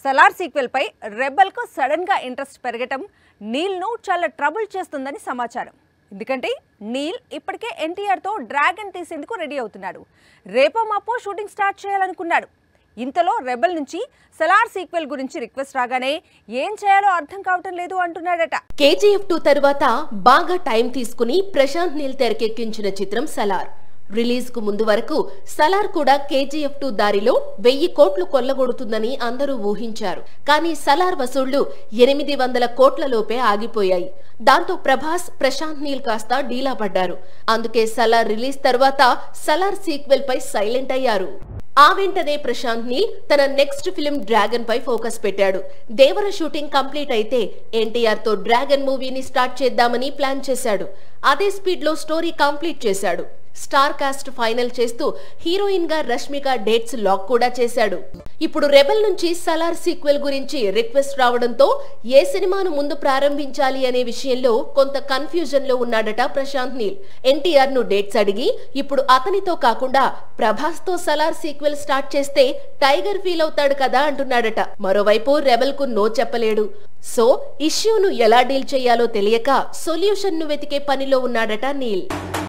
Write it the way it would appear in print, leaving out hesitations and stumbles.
Salaar sequel పై rebel కు sudden గా interest పెరగటం నీల్ ను చాలా ట్రబుల్ చేస్తుందని సమాచారం. ఎందుకంటే నీల్ ఇప్పటికే ఎన్టీఆర్ తో డ్రాగన్ తీసేందుకు రెడీ అవుతున్నాడు. రేపో మాపో షూటింగ్ స్టార్ట్ చేయాలనుకున్నాడు. ఇంతలో రెబెల్ నుంచి సలార్ సీక్వెల్ గురించి రిక్వెస్ట్ రాగానే ఏం చేయాలో అర్థం కావటం లేదు అంటున్నాడట. KGF 2 తర్వాత బాగా టైం తీసుకుని ప్రశాంత్ నీల్ తెరకెక్కించిన చిత్రం సలార్. రిలీజ్ కు ముందు వరకు సలార్ కూడా KGF 2 దారిలో 1000 కోట్లు కొల్లగొడుతుందని అందరూ ఊహించారు. కానీ సలార్ వసూళ్లు 800 కోట్ల లోపే ఆగిపోయాయి. దాంతో ప్రభాస్, ప్రశాంత్ నీల్ కాస్త డీలా పడ్డారు. అందుకే సలార్ రిలీజ్ తర్వాత సలార్ సీక్వెల్ పై సైలెంట్ అయ్యారు. ఆ వెంటనే ప్రశాంత్ నీల్ తన నెక్స్ట్ ఫిల్మ్ డ్రాగన్ పై ఫోకస్ పెట్టాడు. దేవర షూటింగ్ కంప్లీట్ అయితే ఎన్టీఆర్ తో డ్రాగన్ మూవీని స్టార్ట్ చేద్దామని ప్లాన్ చేశాడు. అదే స్పీడ్ లో స్టోరీ కంప్లీట్ చేశాడు. స్టార్ కాస్ట్ ఫైనల్ చేస్తూ హీరోయిన్ గా రష్మిక డేట్స్ లాక్ కూడా చేశాడు. ఇప్పుడు రెబెల్ నుంచి సలార్ సీక్వెల్ గురించి రిక్వెస్ట్ రావడంతో ఏ సినిమాను ముందు ప్రారంభించాలి అనే విషయంలో కొంత కన్ఫ్యూజన్ లో ఉన్నాడట ప్రశాంత్ నీల్. ఎన్టీఆర్ ను డేట్స్ అడిగి ఇప్పుడు అతనితో కాకుండా ప్రభాస్ తో సలార్ సీక్వెల్ స్టార్ట్ చేస్తే టైగర్ ఫీల్ అవుతాడు కదా అంటున్నాడట. మరోవైపు రెబెల్ కు నో చెప్పలేడు. సో ఇష్యూను ఎలా డీల్ చేయాలో తెలియక సొల్యూషన్ ను వెతికే పనిలో ఉన్నాడట నీల్.